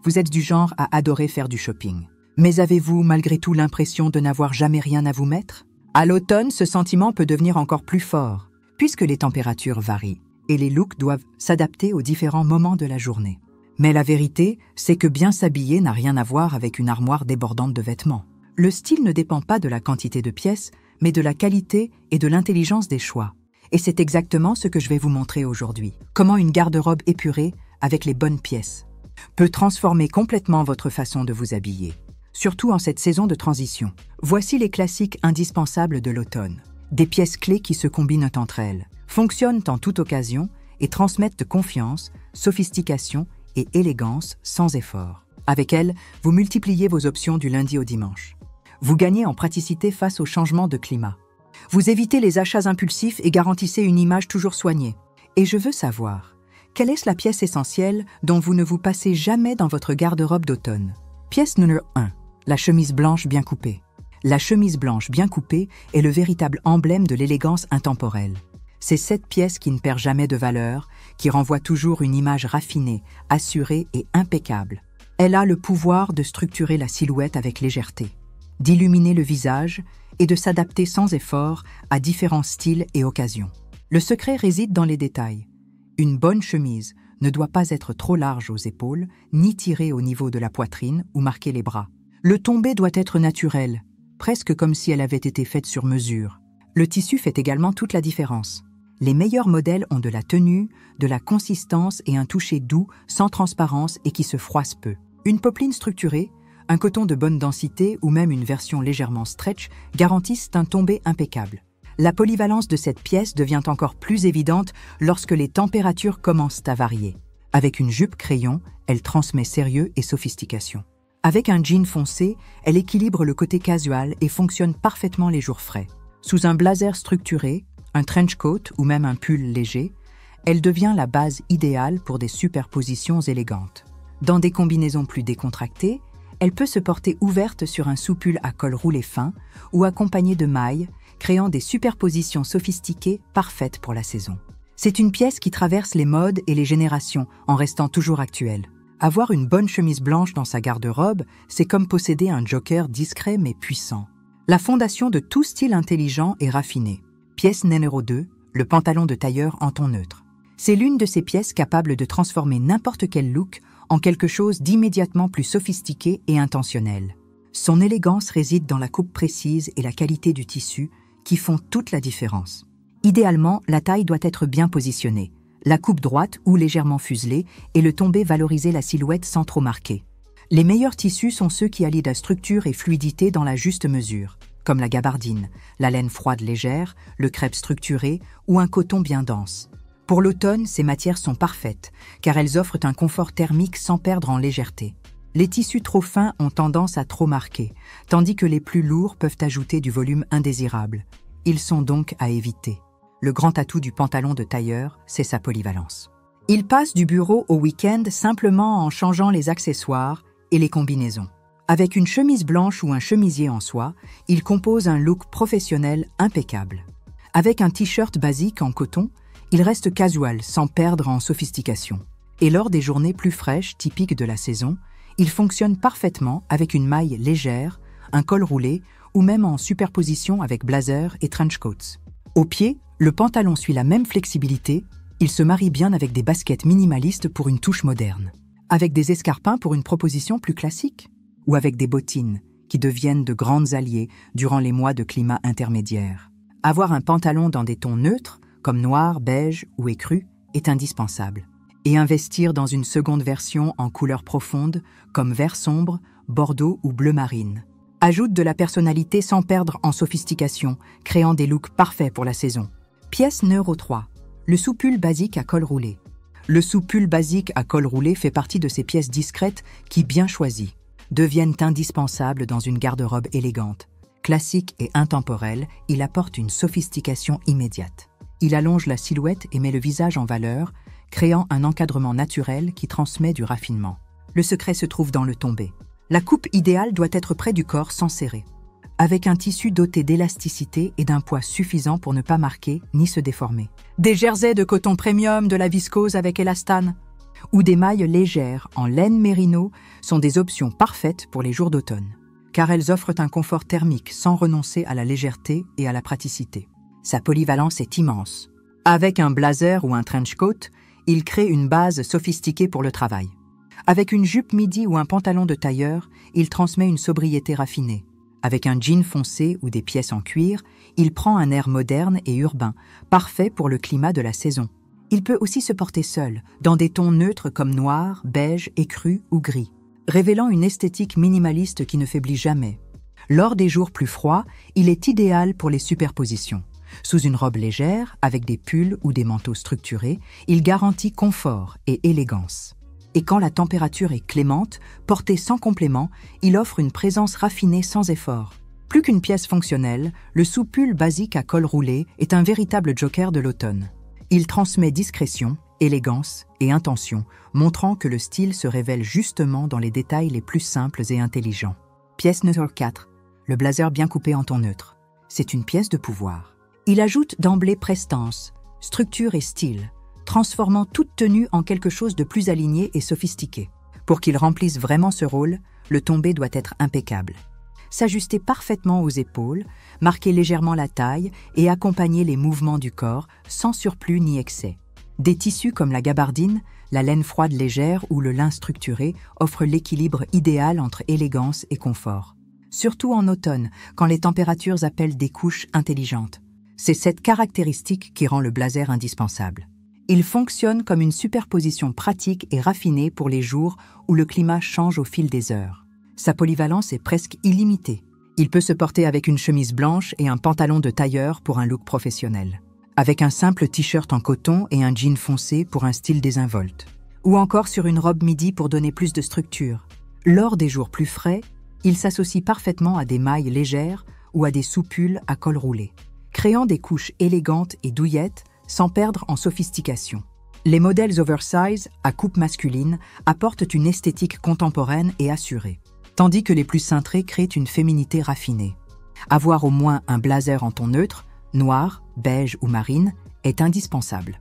Vous êtes du genre à adorer faire du shopping. Mais avez-vous malgré tout l'impression de n'avoir jamais rien à vous mettre? À l'automne, ce sentiment peut devenir encore plus fort, puisque les températures varient et les looks doivent s'adapter aux différents moments de la journée. Mais la vérité, c'est que bien s'habiller n'a rien à voir avec une armoire débordante de vêtements. Le style ne dépend pas de la quantité de pièces, mais de la qualité et de l'intelligence des choix. Et c'est exactement ce que je vais vous montrer aujourd'hui. Comment une garde-robe épurée, avec les bonnes pièces, peut transformer complètement votre façon de vous habiller, surtout en cette saison de transition. Voici les classiques indispensables de l'automne. Des pièces clés qui se combinent entre elles, fonctionnent en toute occasion et transmettent confiance, sophistication et élégance sans effort. Avec elles, vous multipliez vos options du lundi au dimanche. Vous gagnez en praticité face au changement de climat. Vous évitez les achats impulsifs et garantissez une image toujours soignée. Et je veux savoir, quelle est la pièce essentielle dont vous ne vous passez jamais dans votre garde-robe d'automne? Pièce numéro 1, la chemise blanche bien coupée. La chemise blanche bien coupée est le véritable emblème de l'élégance intemporelle. C'est cette pièce qui ne perd jamais de valeur, qui renvoie toujours une image raffinée, assurée et impeccable. Elle a le pouvoir de structurer la silhouette avec légèreté, d'illuminer le visage et de s'adapter sans effort à différents styles et occasions. Le secret réside dans les détails. Une bonne chemise ne doit pas être trop large aux épaules, ni tirée au niveau de la poitrine ou marquer les bras. Le tombé doit être naturel, presque comme si elle avait été faite sur mesure. Le tissu fait également toute la différence. Les meilleurs modèles ont de la tenue, de la consistance et un toucher doux, sans transparence et qui se froisse peu. Une popeline structurée, un coton de bonne densité ou même une version légèrement stretch garantissent un tombé impeccable. La polyvalence de cette pièce devient encore plus évidente lorsque les températures commencent à varier. Avec une jupe crayon, elle transmet sérieux et sophistication. Avec un jean foncé, elle équilibre le côté casual et fonctionne parfaitement les jours frais. Sous un blazer structuré, un trench coat ou même un pull léger, elle devient la base idéale pour des superpositions élégantes. Dans des combinaisons plus décontractées, elle peut se porter ouverte sur un sous-pull à col roulé fin ou accompagnée de mailles, créant des superpositions sophistiquées parfaites pour la saison. C'est une pièce qui traverse les modes et les générations en restant toujours actuelle. Avoir une bonne chemise blanche dans sa garde-robe, c'est comme posséder un joker discret mais puissant. La fondation de tout style intelligent et raffiné. Pièce numéro 2, le pantalon de tailleur en ton neutre. C'est l'une de ces pièces capables de transformer n'importe quel look en quelque chose d'immédiatement plus sophistiqué et intentionnel. Son élégance réside dans la coupe précise et la qualité du tissu qui font toute la différence. Idéalement, la taille doit être bien positionnée, la coupe droite ou légèrement fuselée et le tombé valoriser la silhouette sans trop marquer. Les meilleurs tissus sont ceux qui allient la structure et fluidité dans la juste mesure, comme la gabardine, la laine froide légère, le crêpe structuré ou un coton bien dense. Pour l'automne, ces matières sont parfaites, car elles offrent un confort thermique sans perdre en légèreté. Les tissus trop fins ont tendance à trop marquer, tandis que les plus lourds peuvent ajouter du volume indésirable. Ils sont donc à éviter. Le grand atout du pantalon de tailleur, c'est sa polyvalence. Il passe du bureau au week-end simplement en changeant les accessoires et les combinaisons. Avec une chemise blanche ou un chemisier en soie, il compose un look professionnel impeccable. Avec un t-shirt basique en coton, il reste casual sans perdre en sophistication. Et lors des journées plus fraîches, typiques de la saison, il fonctionne parfaitement avec une maille légère, un col roulé ou même en superposition avec blazer et trench coats. Au pied, le pantalon suit la même flexibilité, il se marie bien avec des baskets minimalistes pour une touche moderne, avec des escarpins pour une proposition plus classique, ou avec des bottines qui deviennent de grandes alliées durant les mois de climat intermédiaire. Avoir un pantalon dans des tons neutres, comme noir, beige ou écru, est indispensable. Et investir dans une seconde version en couleur profonde, comme vert sombre, bordeaux ou bleu marine. Ajoute de la personnalité sans perdre en sophistication, créant des looks parfaits pour la saison. Pièce numéro 3. Le sous-pull basique à col roulé. Le sous-pull basique à col roulé fait partie de ces pièces discrètes qui, bien choisies, deviennent indispensables dans une garde-robe élégante. Classique et intemporel, il apporte une sophistication immédiate. Il allonge la silhouette et met le visage en valeur, créant un encadrement naturel qui transmet du raffinement. Le secret se trouve dans le tombé. La coupe idéale doit être près du corps sans serrer, avec un tissu doté d'élasticité et d'un poids suffisant pour ne pas marquer ni se déformer. Des jerseys de coton premium, de la viscose avec élastane. ou des mailles légères en laine mérino sont des options parfaites pour les jours d'automne, car elles offrent un confort thermique sans renoncer à la légèreté et à la praticité. Sa polyvalence est immense. Avec un blazer ou un trench coat, il crée une base sophistiquée pour le travail. Avec une jupe midi ou un pantalon de tailleur, il transmet une sobriété raffinée. Avec un jean foncé ou des pièces en cuir, il prend un air moderne et urbain, parfait pour le climat de la saison. Il peut aussi se porter seul, dans des tons neutres comme noir, beige, écru ou gris, révélant une esthétique minimaliste qui ne faiblit jamais. Lors des jours plus froids, il est idéal pour les superpositions. Sous une robe légère, avec des pulls ou des manteaux structurés, il garantit confort et élégance. Et quand la température est clémente, porté sans complément, il offre une présence raffinée sans effort. Plus qu'une pièce fonctionnelle, le sous-pull basique à col roulé est un véritable joker de l'automne. Il transmet discrétion, élégance et intention, montrant que le style se révèle justement dans les détails les plus simples et intelligents. Pièce numéro 4. Le blazer bien coupé en ton neutre. C'est une pièce de pouvoir. Il ajoute d'emblée prestance, structure et style, transformant toute tenue en quelque chose de plus aligné et sophistiqué. Pour qu'il remplisse vraiment ce rôle, le tombé doit être impeccable. S'ajuster parfaitement aux épaules, marquer légèrement la taille et accompagner les mouvements du corps sans surplus ni excès. Des tissus comme la gabardine, la laine froide légère ou le lin structuré offrent l'équilibre idéal entre élégance et confort. Surtout en automne, quand les températures appellent des couches intelligentes. C'est cette caractéristique qui rend le blazer indispensable. Il fonctionne comme une superposition pratique et raffinée pour les jours où le climat change au fil des heures. Sa polyvalence est presque illimitée. Il peut se porter avec une chemise blanche et un pantalon de tailleur pour un look professionnel, avec un simple t-shirt en coton et un jean foncé pour un style désinvolte, ou encore sur une robe midi pour donner plus de structure. Lors des jours plus frais, il s'associe parfaitement à des mailles légères ou à des sous-pulls à col roulé, créant des couches élégantes et douillettes sans perdre en sophistication. Les modèles oversize à coupe masculine apportent une esthétique contemporaine et assurée, tandis que les plus cintrés créent une féminité raffinée. Avoir au moins un blazer en ton neutre, noir, beige ou marine, est indispensable.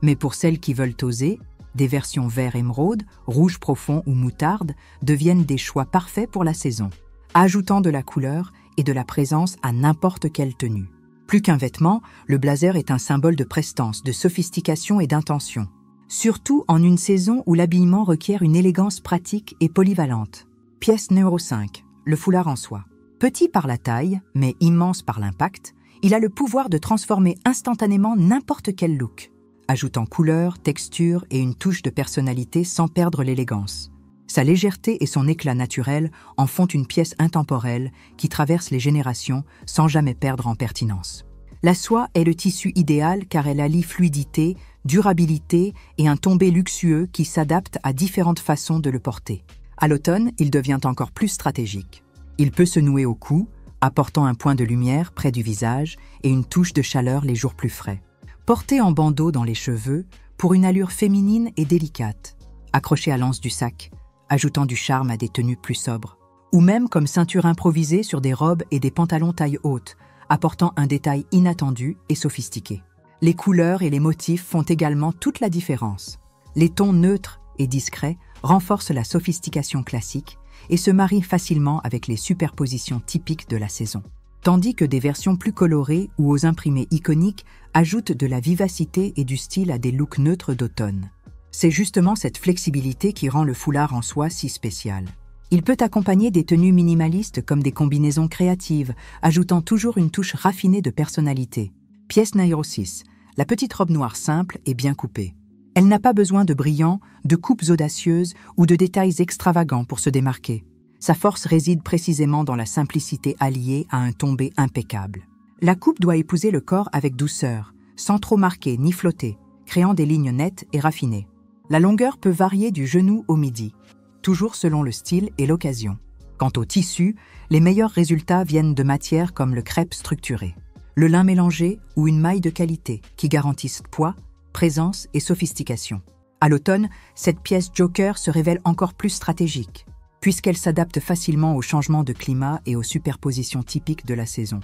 Mais pour celles qui veulent oser, des versions vert émeraude, rouge profond ou moutarde deviennent des choix parfaits pour la saison, ajoutant de la couleur et de la présence à n'importe quelle tenue. Plus qu'un vêtement, le blazer est un symbole de prestance, de sophistication et d'intention. Surtout en une saison où l'habillement requiert une élégance pratique et polyvalente. Pièce numéro 5. Le foulard en soie. Petit par la taille, mais immense par l'impact, il a le pouvoir de transformer instantanément n'importe quel look, ajoutant couleur, texture et une touche de personnalité sans perdre l'élégance. Sa légèreté et son éclat naturel en font une pièce intemporelle qui traverse les générations sans jamais perdre en pertinence. La soie est le tissu idéal car elle allie fluidité, durabilité et un tombé luxueux qui s'adapte à différentes façons de le porter. À l'automne, il devient encore plus stratégique. Il peut se nouer au cou, apportant un point de lumière près du visage et une touche de chaleur les jours plus frais. Porté en bandeau dans les cheveux, pour une allure féminine et délicate. Accroché à l'anse du sac, ajoutant du charme à des tenues plus sobres. Ou même comme ceinture improvisée sur des robes et des pantalons taille haute, apportant un détail inattendu et sophistiqué. Les couleurs et les motifs font également toute la différence. Les tons neutres et discrets renforcent la sophistication classique et se marient facilement avec les superpositions typiques de la saison. Tandis que des versions plus colorées ou aux imprimés iconiques ajoutent de la vivacité et du style à des looks neutres d'automne. C'est justement cette flexibilité qui rend le foulard en soie si spécial. Il peut accompagner des tenues minimalistes comme des combinaisons créatives, ajoutant toujours une touche raffinée de personnalité. Pièce numéro 6. La petite robe noire simple et bien coupée. Elle n'a pas besoin de brillants, de coupes audacieuses ou de détails extravagants pour se démarquer. Sa force réside précisément dans la simplicité alliée à un tombé impeccable. La coupe doit épouser le corps avec douceur, sans trop marquer ni flotter, créant des lignes nettes et raffinées. La longueur peut varier du genou au midi, toujours selon le style et l'occasion. Quant au tissu, les meilleurs résultats viennent de matières comme le crêpe structuré, le lin mélangé ou une maille de qualité qui garantissent poids, présence et sophistication. À l'automne, cette pièce joker se révèle encore plus stratégique, puisqu'elle s'adapte facilement aux changements de climat et aux superpositions typiques de la saison.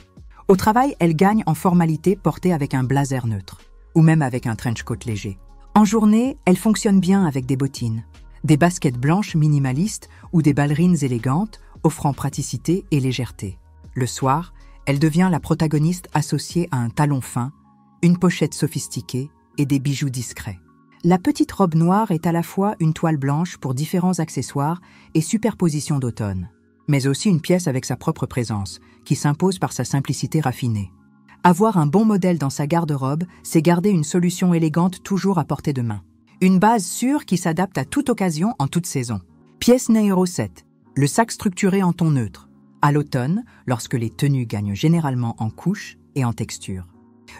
Au travail, elle gagne en formalité portée avec un blazer neutre, ou même avec un trench coat léger. En journée, elle fonctionne bien avec des bottines, des baskets blanches minimalistes ou des ballerines élégantes, offrant praticité et légèreté. Le soir, elle devient la protagoniste associée à un talon fin, une pochette sophistiquée et des bijoux discrets. La petite robe noire est à la fois une toile blanche pour différents accessoires et superposition d'automne, mais aussi une pièce avec sa propre présence, qui s'impose par sa simplicité raffinée. Avoir un bon modèle dans sa garde-robe, c'est garder une solution élégante toujours à portée de main. Une base sûre qui s'adapte à toute occasion en toute saison. Pièce numéro 7. Le sac structuré en ton neutre. À l'automne, lorsque les tenues gagnent généralement en couche et en texture.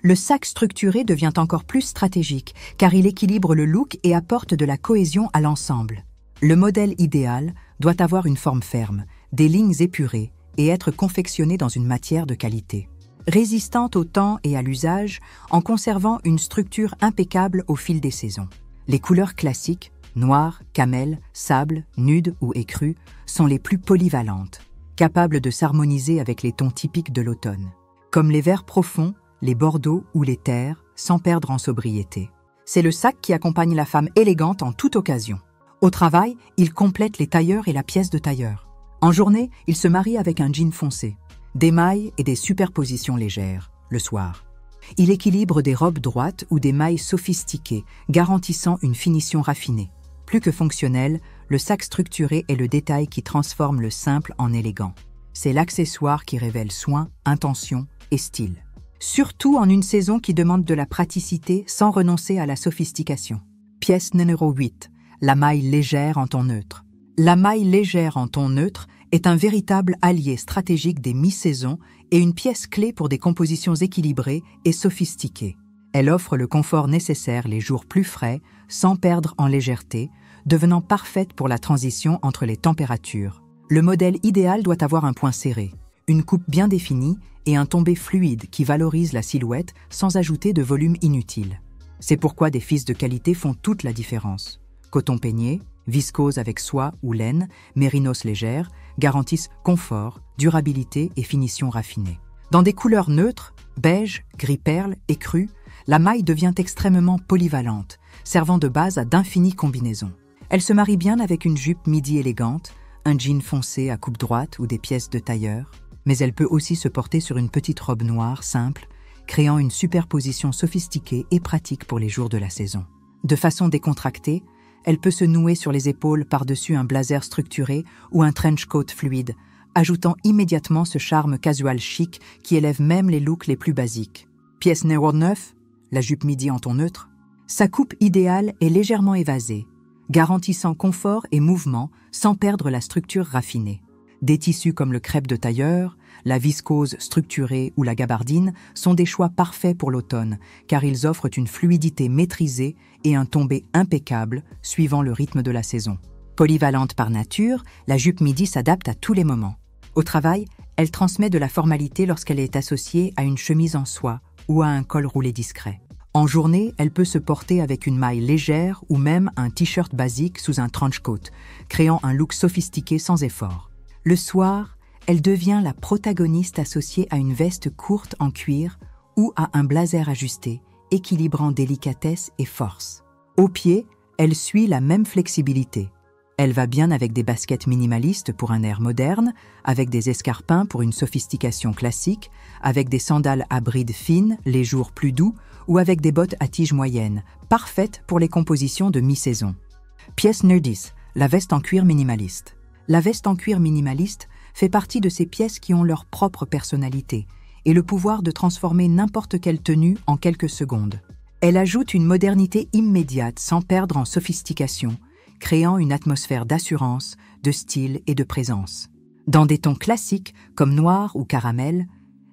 Le sac structuré devient encore plus stratégique car il équilibre le look et apporte de la cohésion à l'ensemble. Le modèle idéal doit avoir une forme ferme, des lignes épurées et être confectionné dans une matière de qualité. Résistante au temps et à l'usage en conservant une structure impeccable au fil des saisons. Les couleurs classiques, noir, camel, sable, nude ou écru, sont les plus polyvalentes, capables de s'harmoniser avec les tons typiques de l'automne, comme les verts profonds, les bordeaux ou les terres, sans perdre en sobriété. C'est le sac qui accompagne la femme élégante en toute occasion. Au travail, il complète les tailleurs et la pièce de tailleur. En journée, il se marie avec un jean foncé, des mailles et des superpositions légères, le soir. Il équilibre des robes droites ou des mailles sophistiquées, garantissant une finition raffinée. Plus que fonctionnel, le sac structuré est le détail qui transforme le simple en élégant. C'est l'accessoire qui révèle soin, intention et style. Surtout en une saison qui demande de la praticité sans renoncer à la sophistication. Pièce numéro 8. La maille légère en ton neutre. La maille légère en ton neutre est un véritable allié stratégique des mi-saisons et une pièce clé pour des compositions équilibrées et sophistiquées. Elle offre le confort nécessaire les jours plus frais, sans perdre en légèreté, devenant parfaite pour la transition entre les températures. Le modèle idéal doit avoir un point serré, une coupe bien définie et un tombé fluide qui valorise la silhouette sans ajouter de volume inutile. C'est pourquoi des fils de qualité font toute la différence. Coton peigné, viscose avec soie ou laine, mérinos légère, garantissent confort, durabilité et finition raffinée. Dans des couleurs neutres, beige, gris perle et cru, la maille devient extrêmement polyvalente, servant de base à d'infinies combinaisons. Elle se marie bien avec une jupe midi élégante, un jean foncé à coupe droite ou des pièces de tailleur, mais elle peut aussi se porter sur une petite robe noire simple, créant une superposition sophistiquée et pratique pour les jours de la saison. De façon décontractée, elle peut se nouer sur les épaules par-dessus un blazer structuré ou un trench coat fluide, ajoutant immédiatement ce charme casual chic qui élève même les looks les plus basiques. Pièce numéro 9, la jupe midi en ton neutre. Sa coupe idéale est légèrement évasée, garantissant confort et mouvement sans perdre la structure raffinée. Des tissus comme le crêpe de tailleur, la viscose structurée ou la gabardine sont des choix parfaits pour l'automne, car ils offrent une fluidité maîtrisée et un tombé impeccable suivant le rythme de la saison. Polyvalente par nature, la jupe midi s'adapte à tous les moments. Au travail, elle transmet de la formalité lorsqu'elle est associée à une chemise en soie ou à un col roulé discret. En journée, elle peut se porter avec une maille légère ou même un t-shirt basique sous un trench coat, créant un look sophistiqué sans effort. Le soir, elle devient la protagoniste associée à une veste courte en cuir ou à un blazer ajusté, équilibrant délicatesse et force. Au pied, elle suit la même flexibilité. Elle va bien avec des baskets minimalistes pour un air moderne, avec des escarpins pour une sophistication classique, avec des sandales à brides fines, les jours plus doux, ou avec des bottes à tige moyenne, parfaites pour les compositions de mi-saison. Pièce numéro 10, la veste en cuir minimaliste. La veste en cuir minimaliste fait partie de ces pièces qui ont leur propre personnalité et le pouvoir de transformer n'importe quelle tenue en quelques secondes. Elle ajoute une modernité immédiate sans perdre en sophistication, créant une atmosphère d'assurance, de style et de présence. Dans des tons classiques comme noir ou caramel,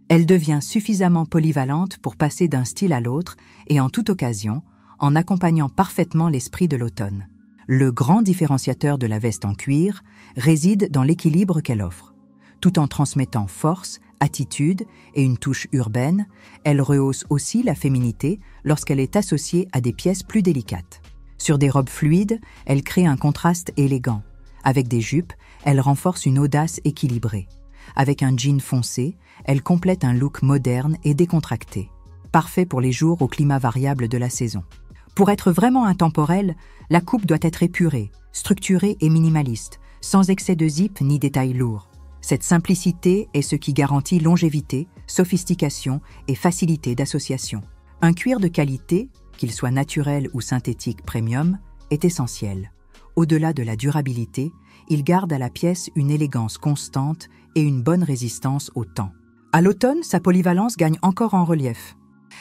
elle devient suffisamment polyvalente pour passer d'un style à l'autre et en toute occasion, en accompagnant parfaitement l'esprit de l'automne. Le grand différenciateur de la veste en cuir réside dans l'équilibre qu'elle offre. Tout en transmettant force, attitude et une touche urbaine, elle rehausse aussi la féminité lorsqu'elle est associée à des pièces plus délicates. Sur des robes fluides, elle crée un contraste élégant. Avec des jupes, elle renforce une audace équilibrée. Avec un jean foncé, elle complète un look moderne et décontracté, parfait pour les jours au climat variable de la saison. Pour être vraiment intemporelle, la coupe doit être épurée, structurée et minimaliste, sans excès de zip ni détails lourds. Cette simplicité est ce qui garantit longévité, sophistication et facilité d'association. Un cuir de qualité, qu'il soit naturel ou synthétique premium, est essentiel. Au-delà de la durabilité, il garde à la pièce une élégance constante et une bonne résistance au temps. À l'automne, sa polyvalence gagne encore en relief.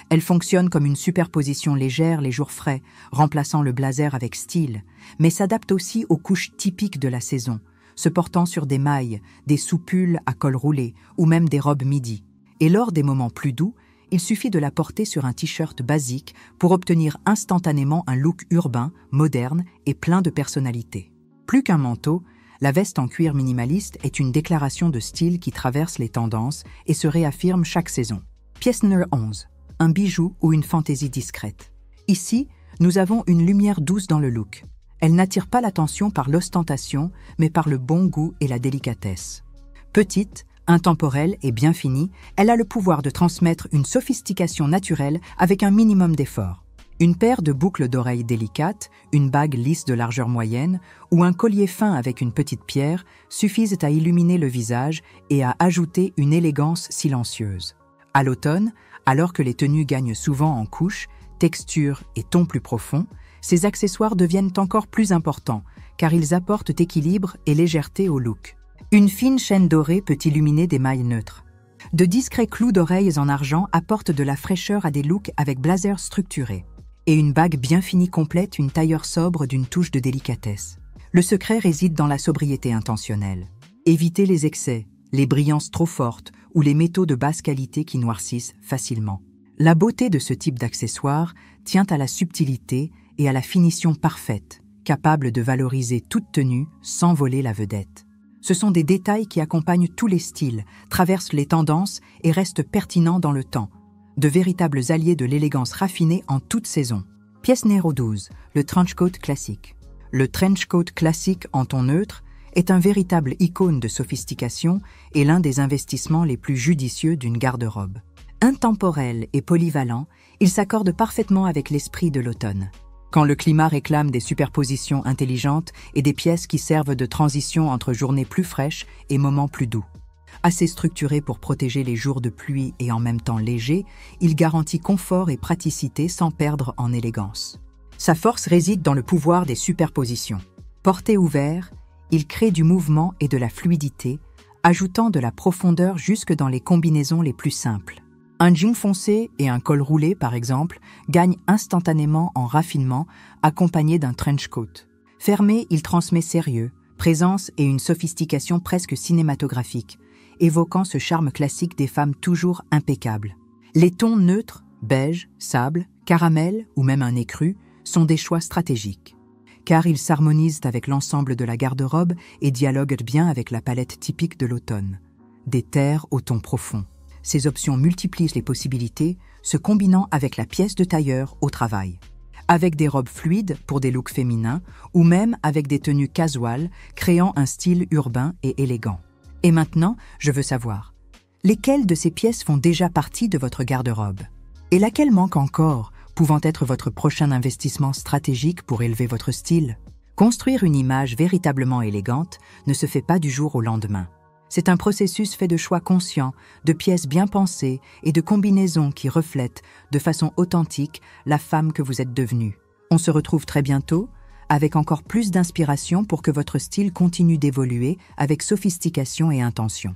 Elle fonctionne comme une superposition légère les jours frais, remplaçant le blazer avec style, mais s'adapte aussi aux couches typiques de la saison, se portant sur des mailles, des soupulles à col roulé ou même des robes midi. Et lors des moments plus doux, il suffit de la porter sur un t-shirt basique pour obtenir instantanément un look urbain, moderne et plein de personnalité. Plus qu'un manteau, la veste en cuir minimaliste est une déclaration de style qui traverse les tendances et se réaffirme chaque saison. Pièce numéro 11. Un bijou ou une fantaisie discrète. Ici, nous avons une lumière douce dans le look. Elle n'attire pas l'attention par l'ostentation, mais par le bon goût et la délicatesse. Petite, intemporelle et bien finie, elle a le pouvoir de transmettre une sophistication naturelle avec un minimum d'effort. Une paire de boucles d'oreilles délicates, une bague lisse de largeur moyenne ou un collier fin avec une petite pierre suffisent à illuminer le visage et à ajouter une élégance silencieuse. À l'automne, alors que les tenues gagnent souvent en couches, texture et ton plus profond, ces accessoires deviennent encore plus importants car ils apportent équilibre et légèreté au look. Une fine chaîne dorée peut illuminer des mailles neutres. De discrets clous d'oreilles en argent apportent de la fraîcheur à des looks avec blazer structurés. Et une bague bien finie complète une tailleur sobre d'une touche de délicatesse. Le secret réside dans la sobriété intentionnelle. Évitez les excès, les brillances trop fortes ou les métaux de basse qualité qui noircissent facilement. La beauté de ce type d'accessoire tient à la subtilité et à la finition parfaite, capable de valoriser toute tenue sans voler la vedette. Ce sont des détails qui accompagnent tous les styles, traversent les tendances et restent pertinents dans le temps. De véritables alliés de l'élégance raffinée en toute saison. Pièce numéro 12, le trenchcoat classique. Le trenchcoat classique en ton neutre est un véritable icône de sophistication et l'un des investissements les plus judicieux d'une garde-robe. Intemporel et polyvalent, il s'accorde parfaitement avec l'esprit de l'automne. Quand le climat réclame des superpositions intelligentes et des pièces qui servent de transition entre journées plus fraîches et moments plus doux. Assez structuré pour protéger les jours de pluie et en même temps léger, il garantit confort et praticité sans perdre en élégance. Sa force réside dans le pouvoir des superpositions. Porté ouvert, il crée du mouvement et de la fluidité, ajoutant de la profondeur jusque dans les combinaisons les plus simples. Un jean foncé et un col roulé, par exemple, gagnent instantanément en raffinement, accompagnés d'un trench coat. Fermé, il transmet sérieux, présence et une sophistication presque cinématographique, évoquant ce charme classique des femmes toujours impeccables. Les tons neutres, beige, sable, caramel ou même un écru, sont des choix stratégiques, car ils s'harmonisent avec l'ensemble de la garde-robe et dialoguent bien avec la palette typique de l'automne. Des terres au ton profond. Ces options multiplient les possibilités, se combinant avec la pièce de tailleur au travail. Avec des robes fluides pour des looks féminins ou même avec des tenues casuales, créant un style urbain et élégant. Et maintenant, je veux savoir, lesquelles de ces pièces font déjà partie de votre garde-robe? Et laquelle manque encore, pouvant être votre prochain investissement stratégique pour élever votre style? Construire une image véritablement élégante ne se fait pas du jour au lendemain. C'est un processus fait de choix conscients, de pièces bien pensées et de combinaisons qui reflètent, de façon authentique, la femme que vous êtes devenue. On se retrouve très bientôt, avec encore plus d'inspiration pour que votre style continue d'évoluer avec sophistication et intention.